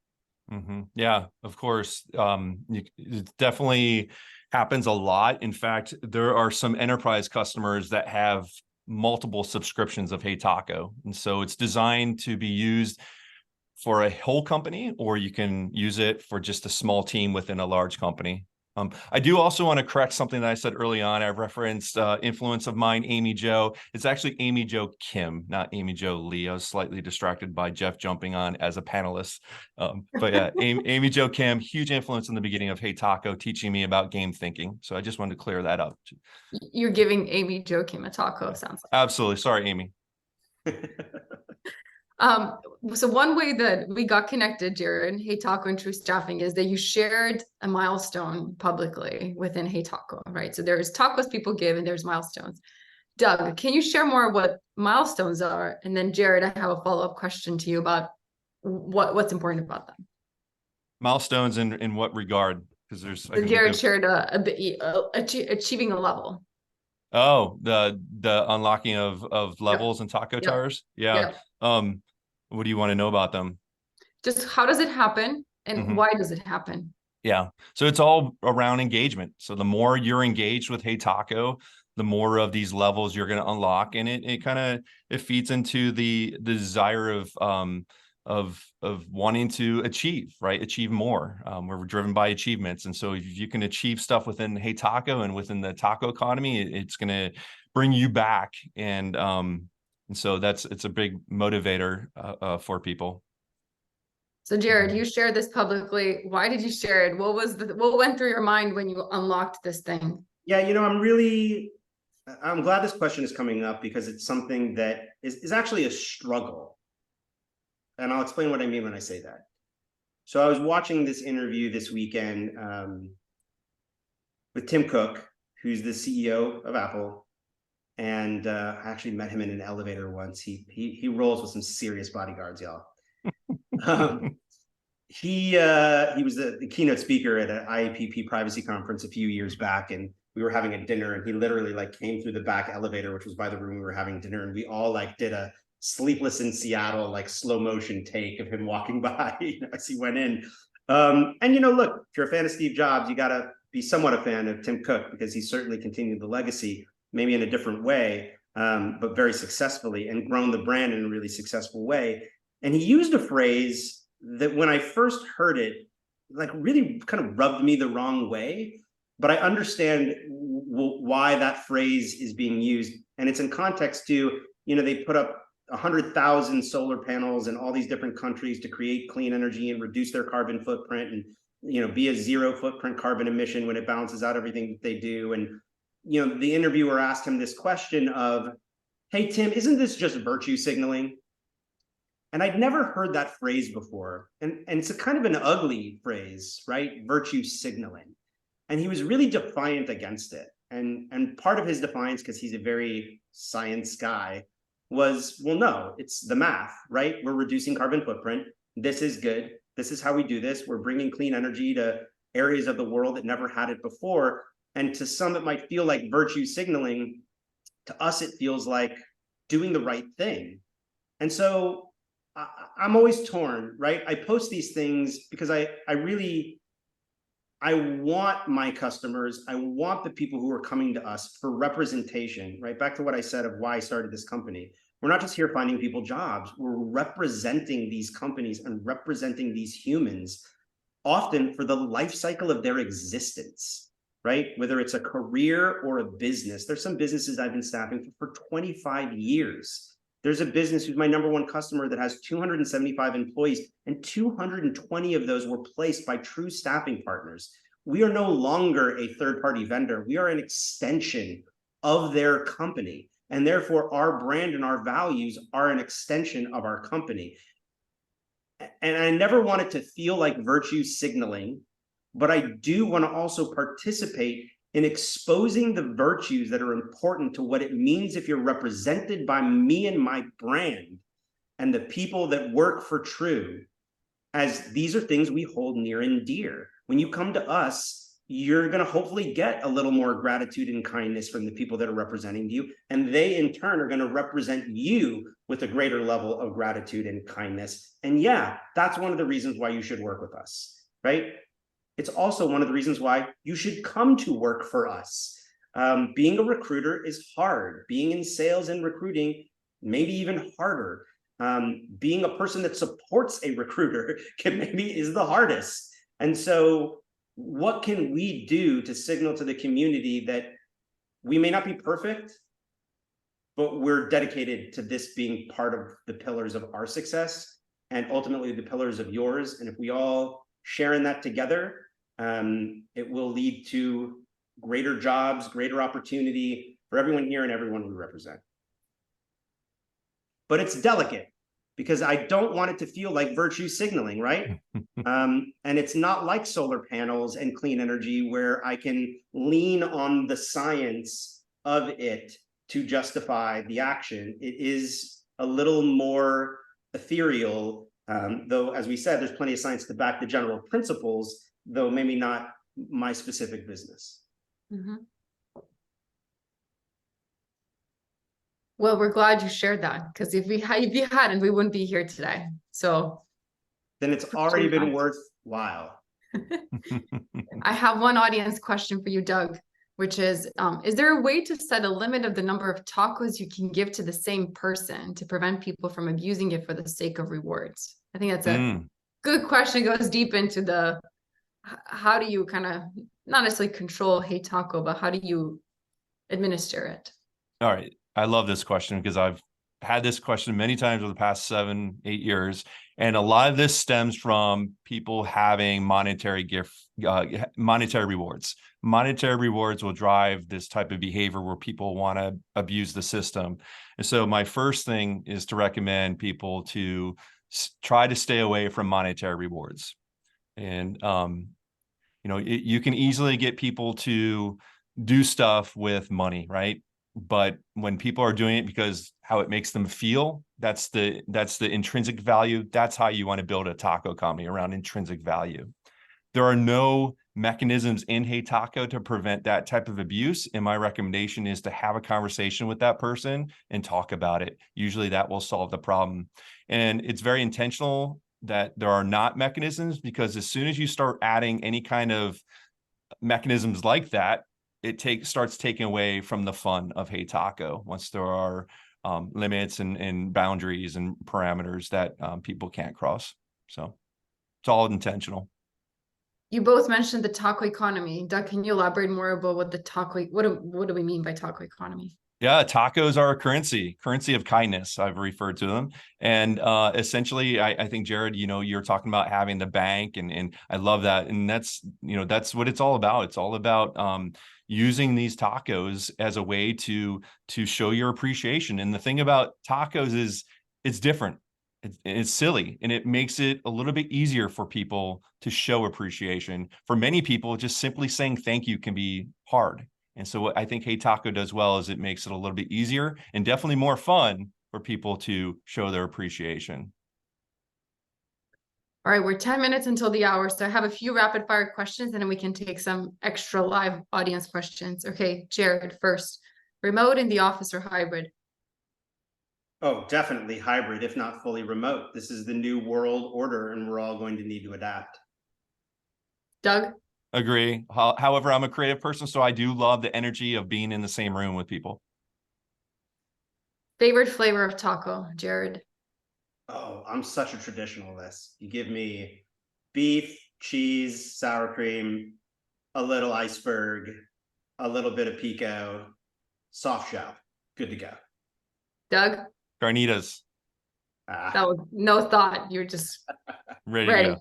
Yeah, of course. It definitely happens a lot. In fact, there are some enterprise customers that have multiple subscriptions of HeyTaco. And so it's designed to be used for a whole company, or you can use it for just a small team within a large company. I do also want to correct something that I said early on. I referenced influence of mine, Amy Jo. It's actually Amy Jo Kim, not Amy Jo Lee. I was slightly distracted by Jeff jumping on as a panelist. But yeah, Amy Jo Kim, huge influence in the beginning of HeyTaco, teaching me about game thinking. So I just wanted to clear that up. You're giving Amy Jo Kim a taco, sounds like. Absolutely. Sorry, Amy. So one way that we got connected, Jared, HeyTaco and True Staffing, is that you shared a milestone publicly within HeyTaco, right? So there's tacos people give and there's milestones. Doug, can you share more what milestones are? And then Jared, I have a follow-up question to you about what's important about them. Milestones in what regard? Because there's Jared shared achieving a level. Oh, the unlocking of levels and taco towers. Yeah. What do you want to know about them? Just how does it happen and why does it happen? Yeah. So it's all around engagement. So the more you're engaged with HeyTaco, the more of these levels you're going to unlock. And it feeds into the desire of wanting to achieve, right? Achieve more. We're driven by achievements. And so if you can achieve stuff within HeyTaco and within the taco economy, it's going to bring you back. And so it's a big motivator for people. So Jared, you shared this publicly. Why did you share it? What went through your mind when you unlocked this thing? Yeah, you know, I'm glad this question is coming up because it's something that is actually a struggle. And I'll explain what I mean when I say that. So I was watching this interview this weekend with Tim Cook, who's the CEO of Apple. And I actually met him in an elevator once. He rolls with some serious bodyguards, y'all. He was the keynote speaker at an IAPP privacy conference a few years back, and we were having a dinner, and he literally like came through the back elevator, which was by the room we were having dinner, and we all like did a Sleepless in Seattle like slow motion take of him walking by as he went in. And you know, look, if you're a fan of Steve Jobs, you got to be somewhat a fan of Tim Cook because he certainly continued the legacy. maybe in a different way, but very successfully, and grown the brand in a really successful way. And he used a phrase that when I first heard it, like really kind of rubbed me the wrong way, but I understand why that phrase is being used. And it's in context to, they put up 100,000 solar panels in all these different countries to create clean energy and reduce their carbon footprint, and be a zero footprint carbon emission when it balances out everything that they do. And the interviewer asked him this question of, hey Tim, isn't this just virtue signaling? And I'd never heard that phrase before, and it's a kind of an ugly phrase, right? Virtue signaling. And he was really defiant against it. And part of his defiance, because he's a very science guy, was, well, no, it's the math, right? We're reducing carbon footprint. This is good. This is how we do this. We're bringing clean energy to areas of the world that never had it before. And to some, it might feel like virtue signaling. To us, it feels like doing the right thing. And so I'm always torn, right? I post these things because I want my customers, I want the people who are coming to us for representation, right? Back to what I said of why I started this company. We're not just here finding people jobs. We're representing these companies and representing these humans, often for the life cycle of their existence, right? Whether it's a career or a business. There's some businesses I've been staffing for 25 years. There's a business who's my number one customer that has 275 employees, and 220 of those were placed by true staffing partners. We are no longer a third-party vendor. We are an extension of their company. And therefore, our brand and our values are an extension of our company. And I never want it to feel like virtue signaling, but I do want to also participate in exposing the virtues that are important to what it means if you're represented by me and my brand and the people that work for True, as these are things we hold near and dear. When you come to us, you're going to hopefully get a little more gratitude and kindness from the people that are representing you, and they in turn are going to represent you with a greater level of gratitude and kindness. And yeah, that's one of the reasons why you should work with us, right? It's also one of the reasons why you should come to work for us. Being a recruiter is hard. Being in sales and recruiting, maybe even harder. Being a person that supports a recruiter maybe is the hardest. And so what can we do to signal to the community that we may not be perfect, but we're dedicated to this being part of the pillars of our success and ultimately the pillars of yours. And if we all share in that together, it will lead to greater jobs, greater opportunity for everyone here and everyone we represent. But it's delicate because I don't want it to feel like virtue signaling, right? And it's not like solar panels and clean energy where I can lean on the science of it to justify the action. It is a little more ethereal, though, as we said, there's plenty of science to back the general principles, though maybe not my specific business. Mm-hmm. Well, we're glad you shared that, because if you hadn't, we wouldn't be here today. So then it's already been worthwhile. I have one audience question for you, Doug, which is there a way to set a limit of the number of tacos you can give to the same person to prevent people from abusing it for the sake of rewards? I think that's a good question. It goes deep into the, how do you kind of not necessarily control HeyTaco, but how do you administer it? All right. I love this question because I've had this question many times over the past 7-8 years. And a lot of this stems from people having monetary rewards. Monetary rewards will drive this type of behavior where people want to abuse the system. And so my first thing is to recommend people to try to stay away from monetary rewards. And, you can easily get people to do stuff with money, right? But when people are doing it because how it makes them feel, that's the intrinsic value. That's how you want to build a taco company, around intrinsic value. There are no mechanisms in HeyTaco to prevent that type of abuse. And my recommendation is to have a conversation with that person and talk about it. Usually that will solve the problem. And it's very intentional that there are not mechanisms, because as soon as you start adding any kind of mechanisms like that, starts taking away from the fun of HeyTaco once there are limits and boundaries and parameters that people can't cross. So it's all intentional. You both mentioned the taco economy. Doug, can you elaborate more about what the taco, what do we mean by taco economy? Yeah, tacos are a currency of kindness, I've referred to them. And essentially, I think, Jared, you're talking about having the bank, and I love that. And that's what it's all about. It's all about using these tacos as a way to show your appreciation. And the thing about tacos is it's different. It's silly, and it makes it a little bit easier for people to show appreciation. For many people, just simply saying thank you can be hard. And so what I think HeyTaco does well is it makes it a little bit easier and definitely more fun for people to show their appreciation. All right, we're 10 minutes until the hour, so I have a few rapid fire questions and then we can take some extra live audience questions. Okay, Jared, first, remote, in the office, or hybrid? Oh, definitely hybrid, if not fully remote. This is the new world order, and we're all going to need to adapt. Doug? Agree. However, I'm a creative person, so I do love the energy of being in the same room with people. Favorite flavor of taco, Jared? Oh, I'm such a traditionalist. You give me beef, cheese, sour cream, a little iceberg, a little bit of pico, soft shell, good to go. Doug? Carnitas. That was no thought. You're just Ready ready. to go.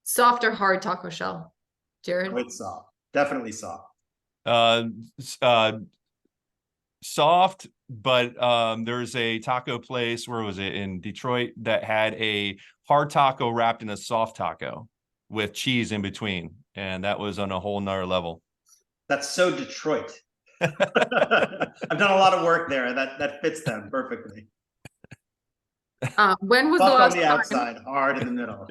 Soft or hard taco shell, Jared? Oh, it's soft. Definitely soft. Soft, but there's a taco place, where was it, in Detroit, that had a hard taco wrapped in a soft taco with cheese in between, and that was on a whole nother level. That's so Detroit. I've done a lot of work there. That fits them perfectly. When was the Soft last on the time? outside, hard in the middle.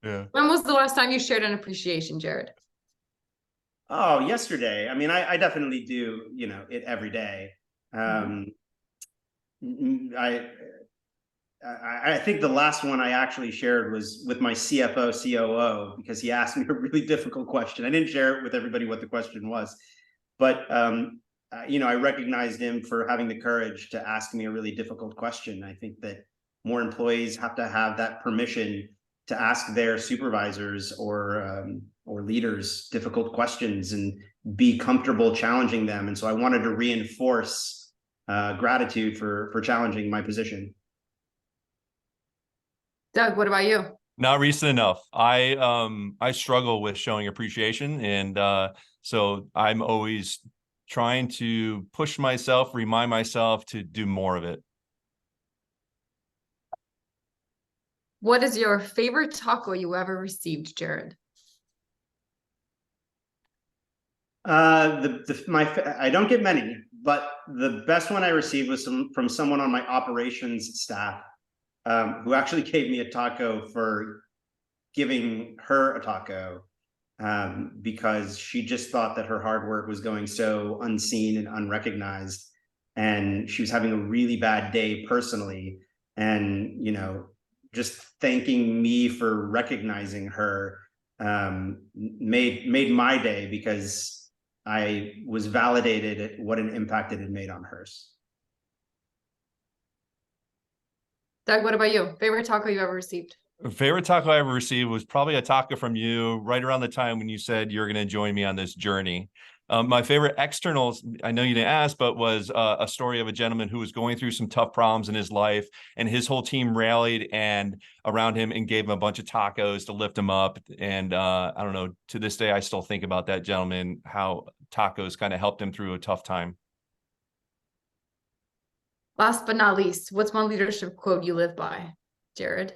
Yeah. When was the last time you shared an appreciation, Jared? Oh, yesterday. I mean, I definitely do, it every day. I think the last one I actually shared was with my CFO, COO, because he asked me a really difficult question. I didn't share it with everybody what the question was, but I recognized him for having the courage to ask me a really difficult question. I think that more employees have to have that permission to ask their supervisors or leaders difficult questions and be comfortable challenging them. And so I wanted to reinforce gratitude for challenging my position. Doug, what about you? Not recent enough. I struggle with showing appreciation, and so I'm always trying to push myself, remind myself to do more of it. What is your favorite taco you ever received, Jared? I don't get many, but the best one I received was from someone on my operations staff, who actually gave me a taco for giving her a taco, because she just thought that her hard work was going so unseen and unrecognized, and she was having a really bad day personally, and just thanking me for recognizing her made my day, because I was validated at what an impact it had made on hers. Doug, what about you? Favorite taco you ever received? Favorite taco I ever received was probably a taco from you right around the time when you said you're going to join me on this journey. My favorite externals, I know you didn't ask, but was a story of a gentleman who was going through some tough problems in his life, and his whole team rallied and around him and gave him a bunch of tacos to lift him up. And I don't know, to this day, I still think about that gentleman, how tacos kind of helped him through a tough time. Last but not least, what's one leadership quote you live by, Jared?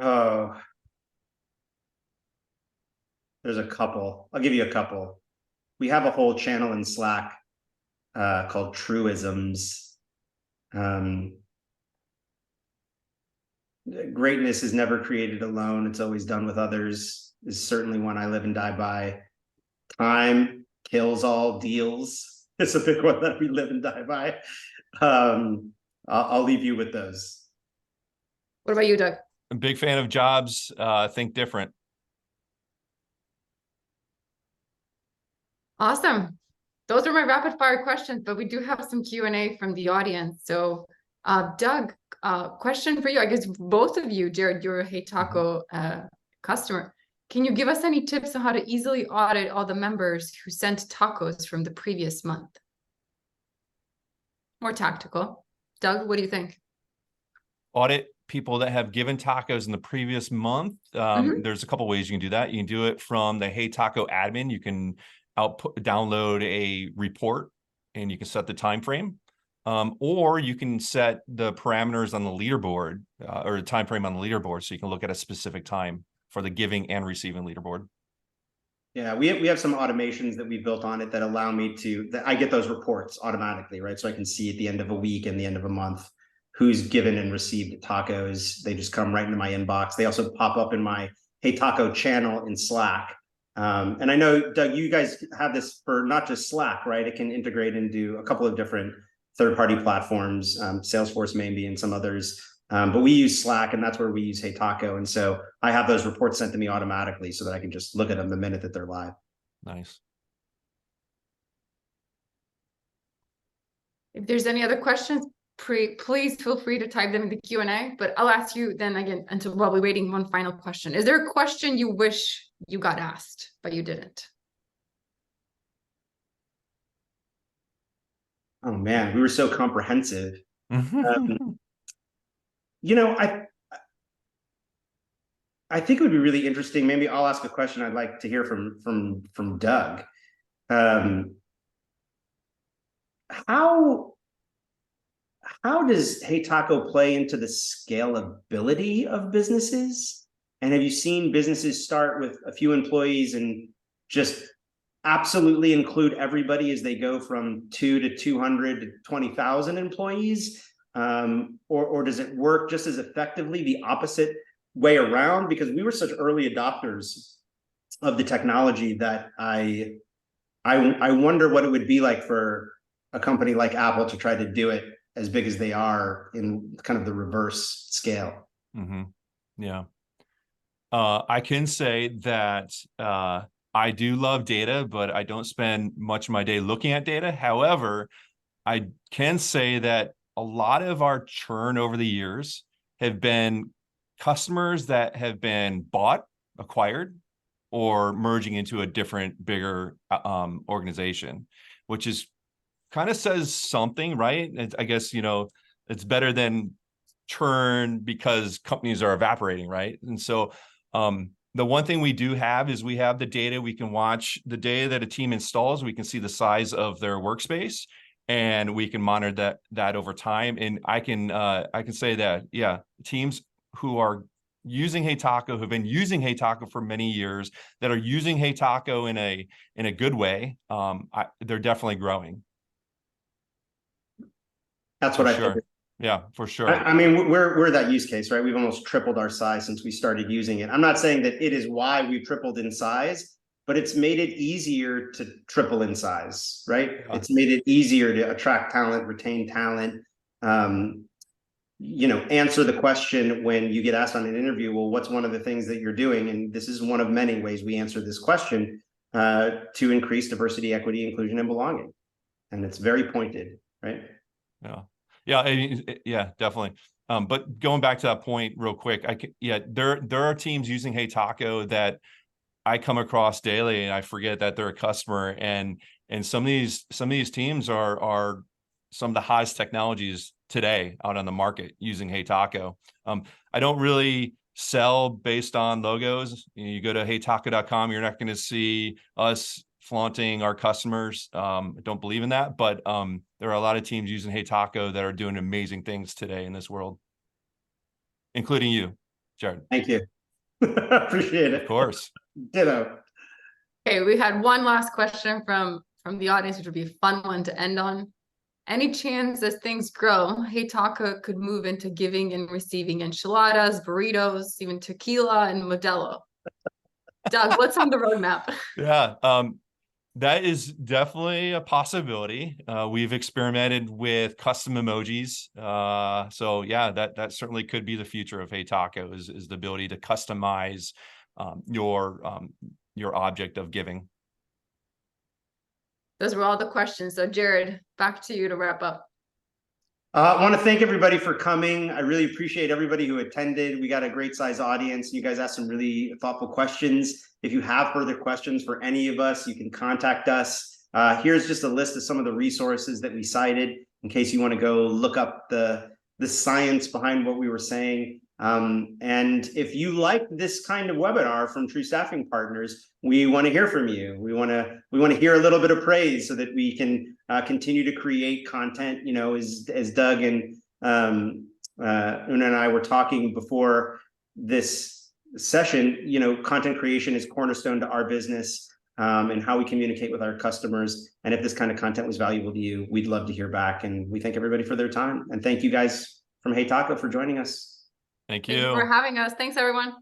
Oh, there's a couple. I'll give you a couple. We have a whole channel in Slack called Truisms. Greatness is never created alone. It's always done with others is certainly one I live and die by. Time kills all deals. It's a big one that we live and die by. I'll leave you with those. What about you, Doug? I'm a big fan of Jobs. Think different. Awesome. Those are my rapid fire questions, but we do have some Q&A from the audience. So, Doug, question for you. I guess both of you, Jared, you're a HeyTaco customer. Can you give us any tips on how to easily audit all the members who sent tacos from the previous month? More tactical. Doug, what do you think? Audit people that have given tacos in the previous month. There's a couple ways you can do that. You can do it from the HeyTaco admin. You can download a report and you can set the time frame. Or you can set the parameters on the leaderboard or the time frame on the leaderboard, so you can look at a specific time for the giving and receiving leaderboard. Yeah, we have some automations that we built on it that allow me I get those reports automatically, right? So I can see at the end of a week and the end of a month who's given and received tacos. They just come right into my inbox. They also pop up in my HeyTaco channel in Slack. And I know, Doug, you guys have this for not just Slack, right? It can integrate into a couple of different third-party platforms, Salesforce maybe, and some others. But we use Slack, and that's where we use HeyTaco. And so I have those reports sent to me automatically so that I can just look at them the minute that they're live. Nice. If there's any other questions, please feel free to type them in the Q&A, but I'll ask you then again while we're waiting, one final question. Is there a question you wish you got asked, but you didn't? Oh man, we were so comprehensive. You know, I think it would be really interesting. Maybe I'll ask a question I'd like to hear from Doug. How does HeyTaco play into the scalability of businesses? And have you seen businesses start with a few employees and just absolutely include everybody as they go from 2 to 200 to 20,000 employees? Or does it work just as effectively the opposite way around? Because we were such early adopters of the technology that I wonder what it would be like for a company like Apple to try to do it as big as they are in kind of the reverse scale. Yeah. I can say that I do love data, but I don't spend much of my day looking at data. However, I can say that a lot of our churn over the years have been customers that have been bought, acquired, or merging into a different, bigger organization, which is kind of says something, right? I guess, you know, it's better than churn because companies are evaporating, right? And so the one thing we do have is we have the data. We can watch the day that a team installs. We can see the size of their workspace, and we can monitor that over time. And I can say that, yeah, teams who are using HeyTaco, who've been using HeyTaco for many years, that are using HeyTaco in a good way, they're definitely growing. That's what I sure. think. Yeah, for sure. I mean, we're that use case, right? We've almost tripled our size since we started using it. I'm not saying that it is why we've tripled in size, but it's made it easier to triple in size, right? Yeah. It's made it easier to attract talent, retain talent, you know, answer the question when you get asked on an interview, well, what's one of the things that you're doing? And this is one of many ways we answer this question to increase diversity, equity, inclusion, and belonging. And it's very pointed, right? Yeah. Yeah, definitely. But going back to that point real quick, there are teams using HeyTaco that I come across daily, and I forget that they're a customer. And some of these teams are some of the hottest technologies today out on the market using HeyTaco. I don't really sell based on logos. You go to heytaco.com, you're not going to see us flaunting our customers. I don't believe in that, but there are a lot of teams using HeyTaco that are doing amazing things today in this world, including you, Jared. Thank you. Appreciate it. Of course. Ditto. Okay, we had one last question from the audience, which would be a fun one to end on. Any chance as things grow, HeyTaco could move into giving and receiving enchiladas, burritos, even tequila and Modelo? Doug, what's on the roadmap? Yeah, that is definitely a possibility. We've experimented with custom emojis. So yeah, that certainly could be the future of HeyTaco is the ability to customize your object of giving. Those were all the questions. So Jared, back to you to wrap up. I want to thank everybody for coming. I really appreciate everybody who attended. We got a great size audience. You guys asked some really thoughtful questions. If you have further questions for any of us, you can contact us. Here's just a list of some of the resources that we cited in case you want to go look up the science behind what we were saying. And if you like this kind of webinar from True Staffing Partners, we want to hear from you. We want to hear a little bit of praise so that we can continue to create content. You know, as Doug and Una and I were talking before this session, you know, content creation is cornerstone to our business and how we communicate with our customers. And if this kind of content was valuable to you, we'd love to hear back. And we thank everybody for their time. And thank you guys from HeyTaco for joining us. Thank Thank you you. for having us. Thanks, everyone.